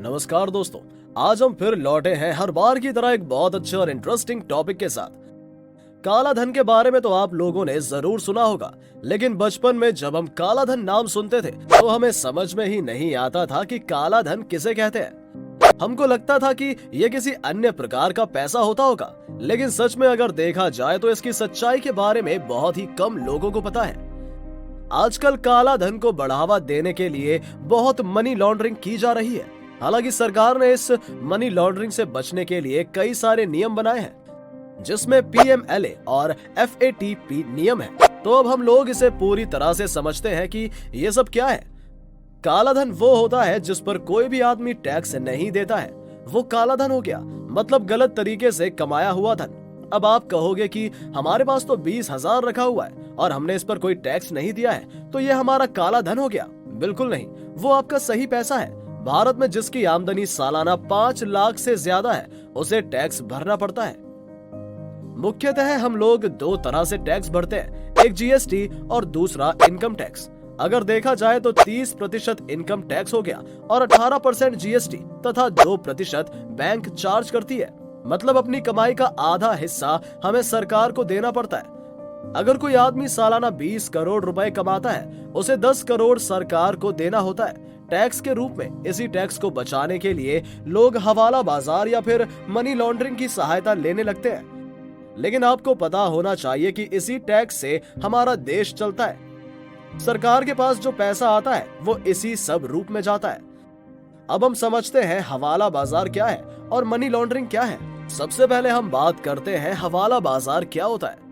नमस्कार दोस्तों, आज हम फिर लौटे हैं हर बार की तरह एक बहुत अच्छे और इंटरेस्टिंग टॉपिक के साथ। काला धन के बारे में तो आप लोगों ने जरूर सुना होगा, लेकिन बचपन में जब हम काला धन नाम सुनते थे तो हमें समझ में ही नहीं आता था कि काला धन किसे कहते हैं। हमको लगता था कि ये किसी अन्य प्रकार का पैसा होता होगा, लेकिन सच में अगर देखा जाए तो इसकी सच्चाई के बारे में बहुत ही कम लोगों को पता है। आजकल काला धन को बढ़ावा देने के लिए बहुत मनी लॉन्ड्रिंग की जा रही है। हालांकि सरकार ने इस मनी लॉन्ड्रिंग से बचने के लिए कई सारे नियम बनाए हैं, जिसमें PMLA और FATP नियम है। तो अब हम लोग इसे पूरी तरह से समझते हैं कि ये सब क्या है। काला धन वो होता है जिस पर कोई भी आदमी टैक्स नहीं देता है, वो काला धन हो गया, मतलब गलत तरीके से कमाया हुआ धन। अब आप कहोगे कि हमारे पास तो 20,000 रखा हुआ है और हमने इस पर कोई टैक्स नहीं दिया है, तो ये हमारा काला धन हो गया। बिल्कुल नहीं, वो आपका सही पैसा है। भारत में जिसकी आमदनी सालाना 5 लाख से ज्यादा है, उसे टैक्स भरना पड़ता है। मुख्यतः हम लोग दो तरह से टैक्स भरते हैं, एक GST और दूसरा इनकम टैक्स। अगर देखा जाए तो 30% इनकम टैक्स हो गया और 18% GST तथा 2% बैंक चार्ज करती है। मतलब अपनी कमाई का आधा हिस्सा हमें सरकार को देना पड़ता है। अगर कोई आदमी सालाना 20 करोड़ रुपए कमाता है, उसे 10 करोड़ सरकार को देना होता है टैक्स के रूप में। इसी टैक्स को बचाने के लिए लोग हवाला बाजार या फिर मनी लॉन्ड्रिंग की सहायता लेने लगते हैं। लेकिन आपको पता होना चाहिए कि इसी टैक्स से हमारा देश चलता है। सरकार के पास जो पैसा आता है वो इसी सब रूप में जाता है। अब हम समझते हैं हवाला बाजार क्या है और मनी लॉन्ड्रिंग क्या है। सबसे पहले हम बात करते हैं हवाला बाजार क्या होता है।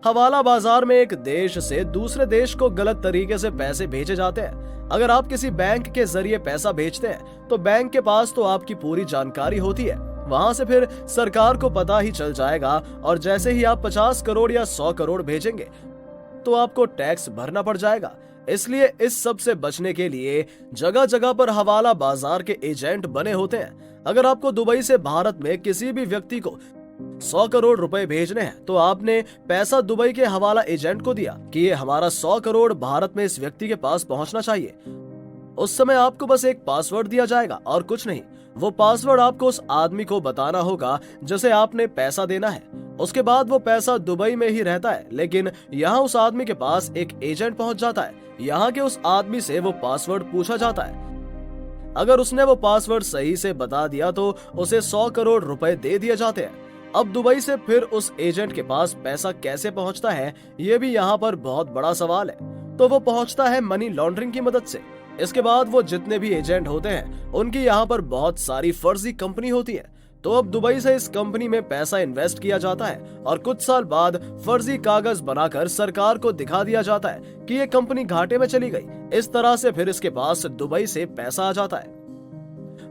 हवाला बाजार में एक देश से दूसरे देश को गलत तरीके से पैसे भेजे जाते हैं। अगर आप किसी बैंक के जरिए पैसा भेजते हैं तो बैंक के पास तो आपकी पूरी जानकारी होती है। वहां से फिर सरकार को पता ही चल जाएगा और जैसे ही आप 50 करोड़ या 100 करोड़ भेजेंगे तो आपको टैक्स भरना पड़ जाएगा। इसलिए इस सब से बचने के लिए जगह जगह पर हवाला बाजार के एजेंट बने होते हैं। अगर आपको दुबई से भारत में किसी भी व्यक्ति को 100 करोड़ रुपए भेजने हैं तो आपने पैसा दुबई के हवाला एजेंट को दिया कि ये हमारा 100 करोड़ भारत में इस व्यक्ति के पास पहुंचना चाहिए। उस समय आपको बस एक पासवर्ड दिया जाएगा और कुछ नहीं। वो पासवर्ड आपको उस आदमी को बताना होगा जिसे आपने पैसा देना है। उसके बाद वो पैसा दुबई में ही रहता है, लेकिन यहाँ उस आदमी के पास एक एजेंट पहुंच जाता है। यहाँ के उस आदमी से वो पासवर्ड पूछा जाता है। अगर उसने वो पासवर्ड सही से बता दिया तो उसे 100 करोड़ रुपए दे दिए जाते हैं। अब दुबई से फिर उस एजेंट के पास पैसा कैसे पहुंचता है, ये भी यहाँ पर बहुत बड़ा सवाल है। तो वो पहुंचता है मनी लॉन्ड्रिंग की मदद से। इसके बाद वो जितने भी एजेंट होते हैं उनकी यहाँ पर बहुत सारी फर्जी कंपनी होती है। तो अब दुबई से इस कंपनी में पैसा इन्वेस्ट किया जाता है और कुछ साल बाद फर्जी कागज बनाकर सरकार को दिखा दिया जाता है कि ये कंपनी घाटे में चली गई। इस तरह से फिर इसके पास दुबई से पैसा आ जाता है।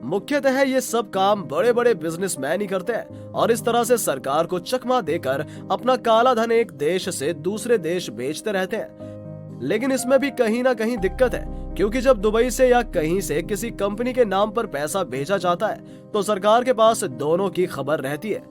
मुख्यतः ये सब काम बड़े बड़े बिजनेसमैन ही करते हैं और इस तरह से सरकार को चकमा देकर अपना काला धन एक देश से दूसरे देश बेचते रहते हैं। लेकिन इसमें भी कहीं ना कहीं दिक्कत है, क्योंकि जब दुबई से या कहीं से किसी कंपनी के नाम पर पैसा भेजा जाता है तो सरकार के पास दोनों की खबर रहती है,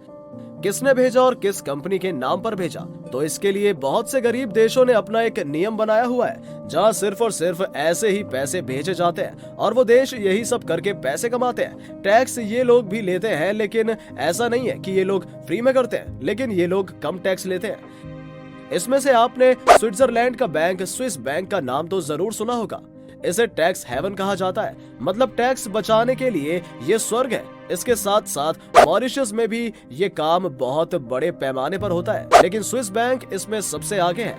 किसने भेजा और किस कंपनी के नाम पर भेजा। तो इसके लिए बहुत से गरीब देशों ने अपना एक नियम बनाया हुआ है, जहां सिर्फ और सिर्फ ऐसे ही पैसे भेजे जाते हैं और वो देश यही सब करके पैसे कमाते हैं। टैक्स ये लोग भी लेते हैं, लेकिन ऐसा नहीं है कि ये लोग फ्री में करते हैं, लेकिन ये लोग कम टैक्स लेते हैं। इसमें से आपने स्विट्जरलैंड का बैंक स्विस बैंक का नाम तो जरूर सुना होगा। इसे टैक्स हेवन कहा जाता है, मतलब टैक्स बचाने के लिए ये स्वर्ग है। इसके साथ साथ मॉरिशस में भी ये काम बहुत बड़े पैमाने पर होता है, लेकिन स्विस बैंक इसमें सबसे आगे है।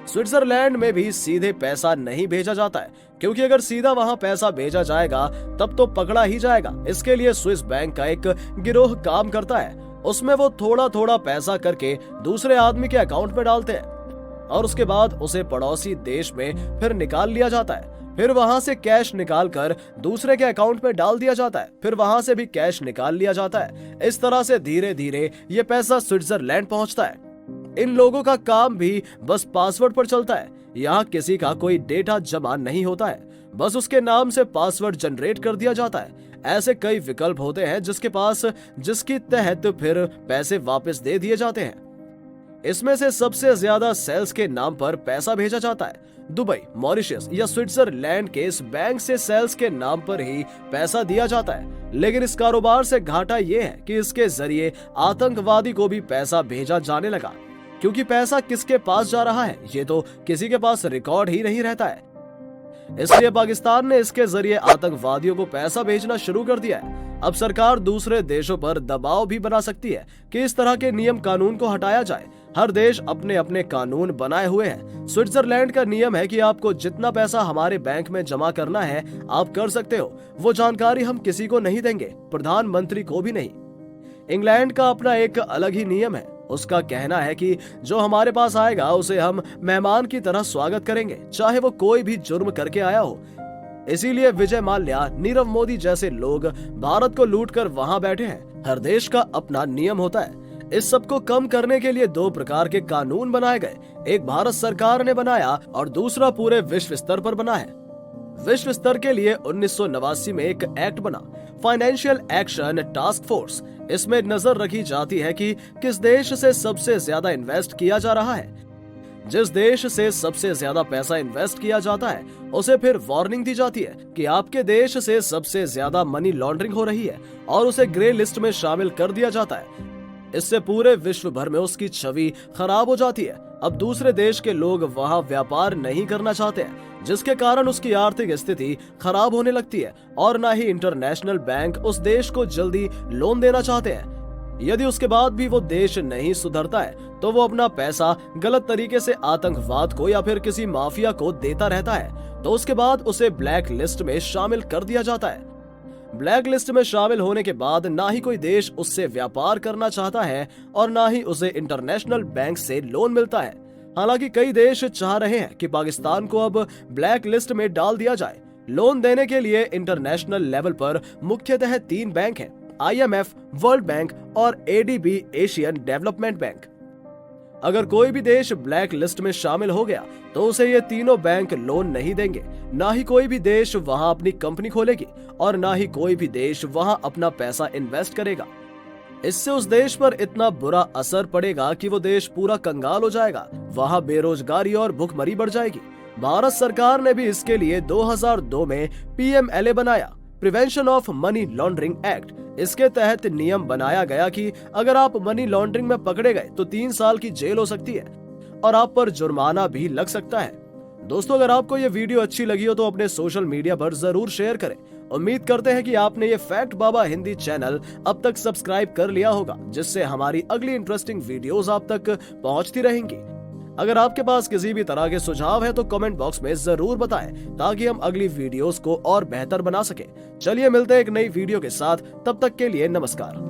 स्विट्जरलैंड में भी सीधे पैसा नहीं भेजा जाता है, क्योंकि अगर सीधा वहां पैसा भेजा जाएगा तब तो पकड़ा ही जाएगा। इसके लिए स्विस बैंक का एक गिरोह काम करता है। उसमें वो थोड़ा थोड़ा पैसा करके दूसरे आदमी के अकाउंट में डालते हैं और उसके बाद उसे पड़ोसी देश में फिर निकाल लिया जाता है। फिर वहां से कैश निकालकर दूसरे के अकाउंट में डाल दिया जाता है। फिर वहां से भी कैश निकाल लिया जाता है। इस तरह से धीरे धीरे ये पैसा स्विट्जरलैंड पहुंचता है। इन लोगों का काम भी बस पासवर्ड पर चलता है। यहाँ किसी का कोई डेटा जमा नहीं होता है, बस उसके नाम से पासवर्ड जनरेट कर दिया जाता है। ऐसे कई विकल्प होते हैं जिसकी तहत फिर पैसे वापस दे दिए जाते हैं। इसमें से सबसे ज्यादा सेल्स के नाम पर पैसा भेजा जाता है। दुबई, मॉरिशस या स्विट्जरलैंड के इस बैंक से सेल्स के नाम पर ही पैसा दिया जाता है। लेकिन इस कारोबार से घाटा ये है कि इसके जरिए आतंकवादी को भी पैसा भेजा जाने लगा, क्योंकि पैसा किसके पास जा रहा है ये तो किसी के पास रिकॉर्ड ही नहीं रहता है। इसलिए पाकिस्तान ने इसके जरिए आतंकवादियों को पैसा भेजना शुरू कर दिया है। अब सरकार दूसरे देशों पर दबाव भी बना सकती है कि इस तरह के नियम कानून को हटाया जाए। हर देश अपने अपने कानून बनाए हुए हैं। स्विट्जरलैंड का नियम है कि आपको जितना पैसा हमारे बैंक में जमा करना है आप कर सकते हो, वो जानकारी हम किसी को नहीं देंगे, प्रधानमंत्री को भी नहीं। इंग्लैंड का अपना एक अलग ही नियम है। उसका कहना है कि जो हमारे पास आएगा उसे हम मेहमान की तरह स्वागत करेंगे, चाहे वो कोई भी जुर्म करके आया हो। इसीलिए विजय माल्या, नीरव मोदी जैसे लोग भारत को लूटकर वहां बैठे हैं। हर देश का अपना नियम होता है। इस सब को कम करने के लिए दो प्रकार के कानून बनाए गए, एक भारत सरकार ने बनाया और दूसरा पूरे विश्व स्तर पर बना है। विश्व स्तर के लिए 1989 में एक एक्ट बना, फाइनेंशियल एक्शन टास्क फोर्स। इसमें नजर रखी जाती है कि किस देश से सबसे ज्यादा इन्वेस्ट किया जा रहा है। जिस देश से सबसे ज्यादा पैसा इन्वेस्ट किया जाता है उसे फिर वार्निंग दी जाती है कि आपके देश से सबसे ज्यादा मनी लॉन्ड्रिंग हो रही है और उसे ग्रे लिस्ट में शामिल कर दिया जाता है। इससे पूरे विश्व भर में उसकी छवि खराब हो जाती है। अब दूसरे देश के लोग वहां व्यापार नहीं करना चाहते हैं, जिसके कारण उसकी आर्थिक स्थिति खराब होने लगती है और ना ही इंटरनेशनल बैंक उस देश को जल्दी लोन देना चाहते हैं। यदि उसके बाद भी वो देश नहीं सुधरता है तो वो अपना पैसा गलत तरीके से आतंकवाद को या फिर किसी माफिया को देता रहता है, तो उसके बाद उसे ब्लैक लिस्ट में शामिल कर दिया जाता है। ब्लैक लिस्ट में शामिल होने के बाद ना ही कोई देश उससे व्यापार करना चाहता है और ना ही उसे इंटरनेशनल बैंक से लोन मिलता है। हालांकि कई देश चाह रहे हैं कि पाकिस्तान को अब ब्लैक लिस्ट में डाल दिया जाए। लोन देने के लिए इंटरनेशनल लेवल पर मुख्यतः 3 बैंक हैं, IMF, वर्ल्ड बैंक और ADB, एशियन डेवलपमेंट बैंक। अगर कोई भी देश ब्लैक लिस्ट में शामिल हो गया तो उसे ये तीनों बैंक लोन नहीं देंगे। ना ही कोई भी देश वहां अपनी कंपनी खोलेगी और ना ही कोई भी देश वहां अपना पैसा इन्वेस्ट करेगा। इससे उस देश पर इतना बुरा असर पड़ेगा कि वो देश पूरा कंगाल हो जाएगा। वहां बेरोजगारी और भुखमरी बढ़ जाएगी। भारत सरकार ने भी इसके लिए 2002 में PMLA बनाया, prevention of money laundering act. इसके तहत नियम बनाया गया कि अगर आप मनी लॉन्ड्रिंग में पकड़े गए तो 3 साल की जेल हो सकती है और आप पर जुर्माना भी लग सकता है। दोस्तों, अगर आपको ये वीडियो अच्छी लगी हो तो अपने सोशल मीडिया पर जरूर शेयर करें। उम्मीद करते हैं कि आपने ये फैक्ट बाबा हिंदी चैनल अब तक सब्सक्राइब कर लिया होगा, जिससे हमारी अगली इंटरेस्टिंग वीडियोस आप तक पहुंचती रहेंगी। अगर आपके पास किसी भी तरह के सुझाव है तो कमेंट बॉक्स में जरूर बताएं, ताकि हम अगली वीडियोस को और बेहतर बना सके। चलिए मिलते हैं एक नई वीडियो के साथ, तब तक के लिए नमस्कार।